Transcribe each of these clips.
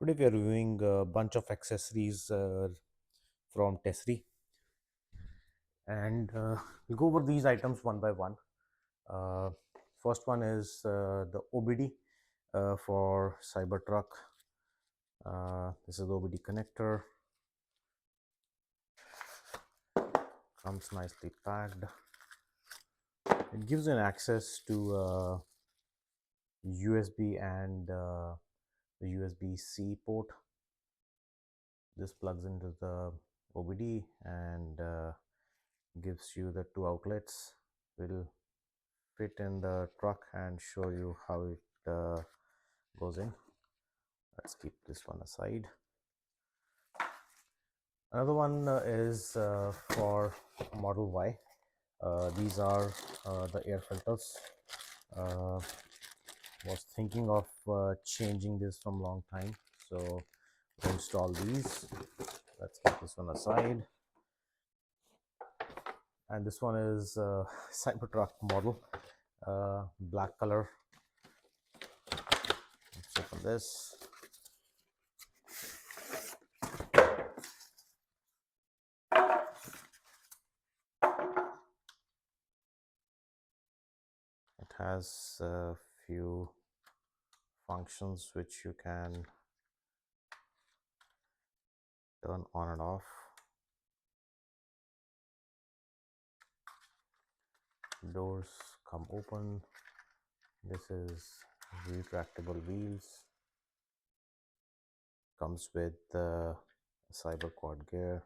Today we are reviewing a bunch of accessories from Tesery, and we'll go over these items one by one. Uh, First one is the OBD for Cybertruck. This is the OBD connector. Comes nicely packed. It gives an access to USB and the USB-C port. This plugs into the OBD and gives you the two outlets. We'll fit in the truck and show you how it goes in. Let's keep this one aside. Another one is for Model Y. These are the air filters. Was thinking of changing this from long time, so we'll install these. Let's keep this one aside. And this one is Cybertruck model, black color. Let's open this. It has a few functions which you can turn on and off. Doors come open. This is retractable wheels. Comes with the cyber quad gear.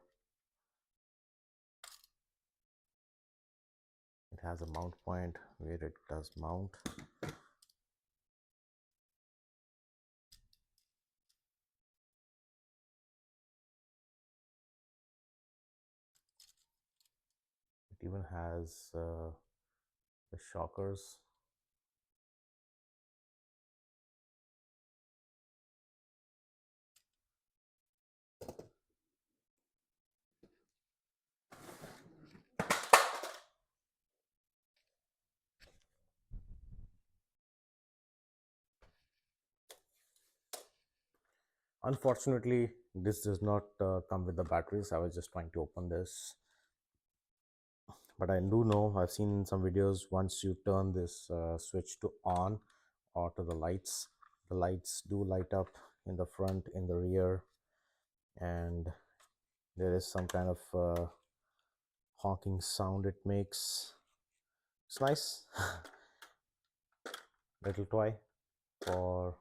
It has a mount point where it does mount. It even has the shockers. Unfortunately, this does not come with the batteries. I was just trying to open this, but I do know, I've seen some videos, once you turn this switch to on or to the lights do light up in the front, in the rear, and there is some kind of honking sound it makes. It's nice. Little toy for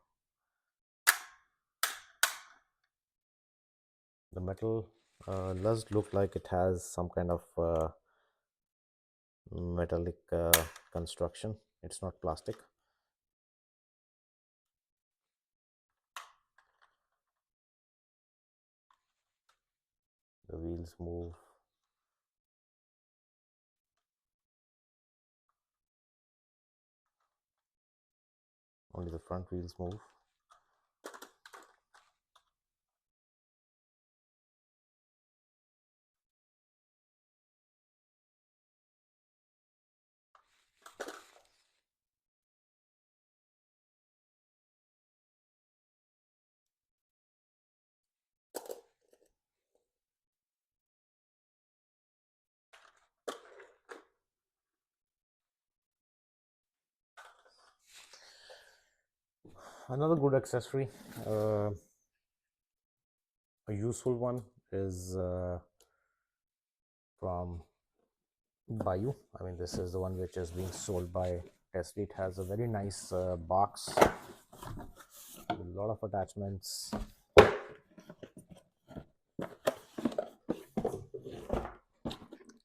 the metal. Does look like it has some kind of metallic construction. It's not plastic. The wheels move. Only the front wheels move. Another good accessory, a useful one, is from Bayou. I mean, this is the one which is being sold by Tesery. It has a very nice box, a lot of attachments.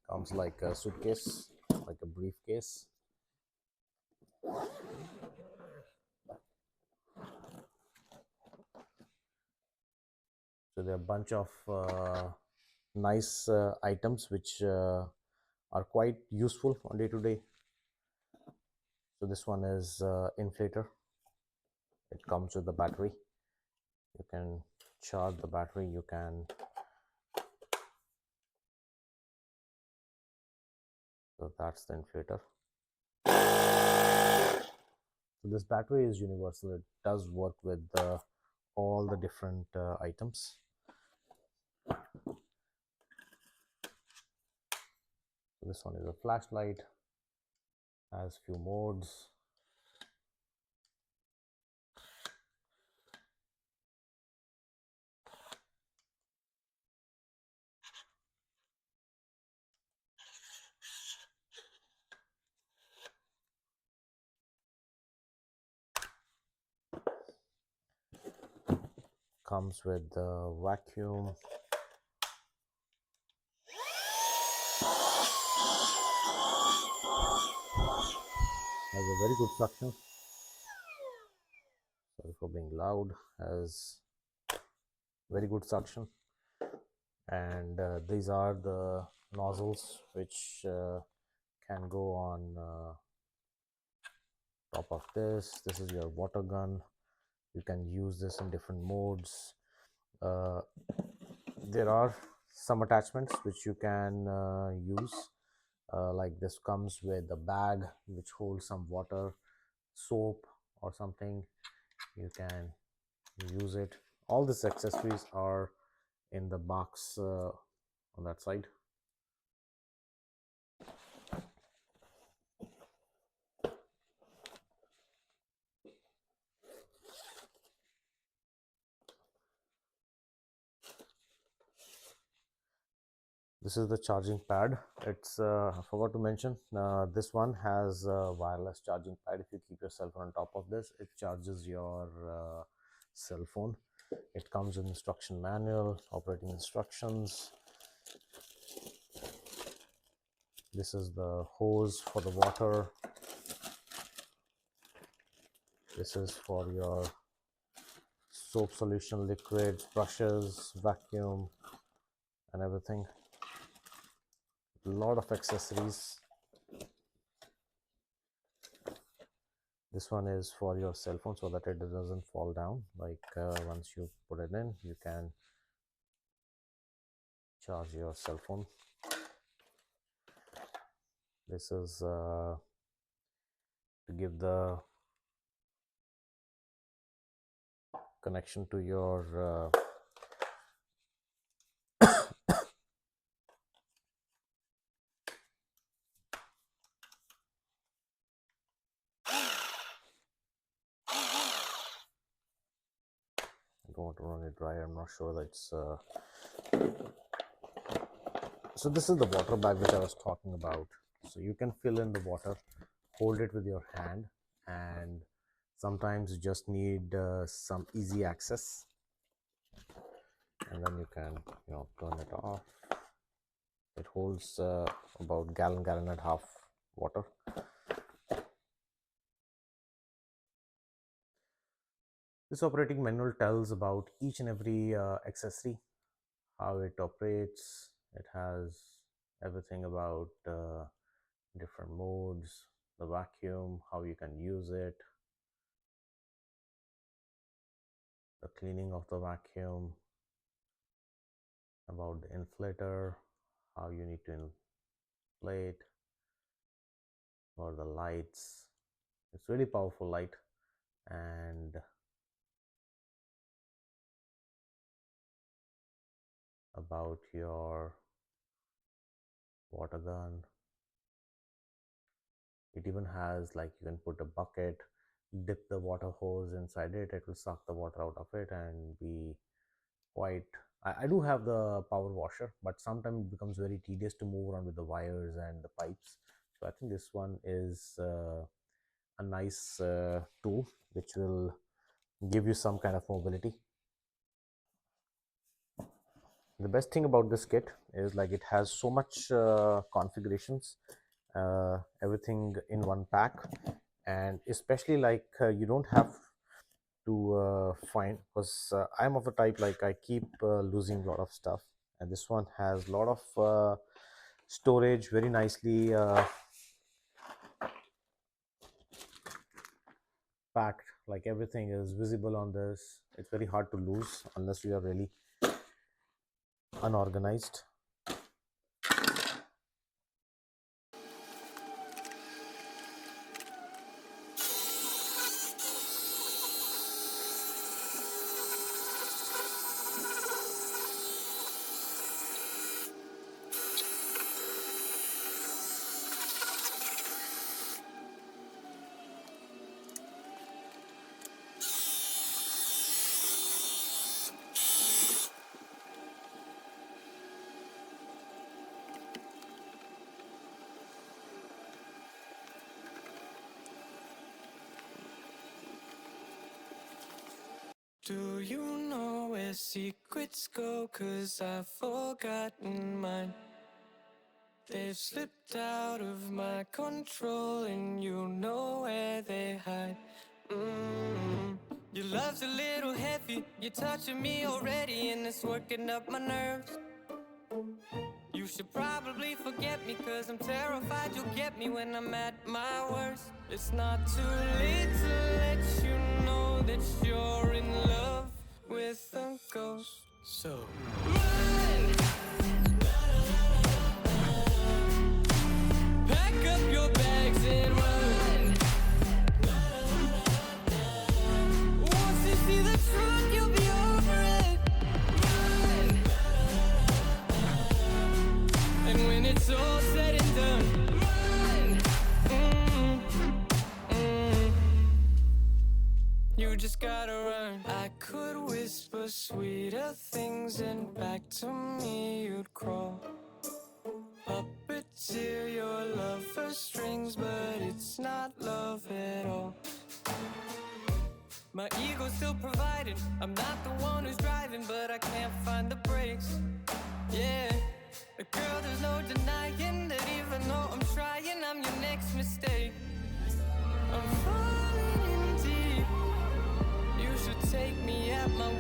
Comes like a suitcase, like a briefcase. So there are a bunch of nice items which are quite useful on day to day. So this one is inflator. It comes with the battery. You can charge the battery. You can, so that's the inflator. So this battery is universal. It does work with all all the different items. So this one is a flashlight, has few modes. Comes with the vacuum. Has a very good suction. Sorry for being loud. Has very good suction. And these are the nozzles which can go on top of this. This is your water gun. You can use this in different modes. There are some attachments which you can use, like this comes with a bag which holds some water, soap or something. You can use it. All these accessories are in the box on that side. This is the charging pad. It's I forgot to mention, this one has a wireless charging pad. If you keep your cell phone on top of this, it charges your cell phone. It comes with instruction manual, operating instructions. This is the hose for the water. This is for your soap solution, liquids, brushes, vacuum, and everything. A lot of accessories. This one is for your cell phone so that it doesn't fall down. Like once you put it in, you can charge your cell phone. This is to give the connection to your I don't want to run it dry. I'm not sure that it's so this is the water bag which I was talking about. So you can fill in the water, hold it with your hand, and sometimes you just need some easy access, and then you can turn it off. It holds about gallon and a half water. This operating manual tells about each and every accessory, how it operates. It has everything about different modes, the vacuum, how you can use it, the cleaning of the vacuum, about the inflator, how you need to inflate, or the lights. It's really powerful light, and about your water gun. It even has, like, you can put a bucket, dip the water hose inside it, it will suck the water out of it and be quite. I do have the power washer, but sometimes it becomes very tedious to move around with the wires and the pipes. So I think this one is a nice tool which will give you some kind of mobility. The best thing about this kit is, like, it has so much configurations, everything in one pack, and especially, like, you don't have to find, because I'm of the type, like, I keep losing a lot of stuff, and this one has a lot of storage, very nicely packed. Like, everything is visible on this. It's very hard to lose unless you are really unorganized. Do you know where secrets go? 'Cause I've forgotten mine. They've slipped out of my control, and you know where they hide. Your love's a little heavy, you're touching me already, and it's working up my nerves. You should probably forget me, 'cause I'm terrified you'll get me when I'm at my worst. It's not too late to let you know that you're in love with a ghost. So run! Pack up your bags and run. Once you see the truth, you'll be over it. Run! And when it's all said and done, run. You just gotta run. I could whisper sweeter things, and back to me you'd crawl. Puppeteer your love for strings, but it's not love at all. My ego's still providing, I'm not the one who's driving, but I can't find the brakes. Yeah, girl, there's no denying that even though I'm trying, I'm your next mistake. I'm falling in deep. You should take me at my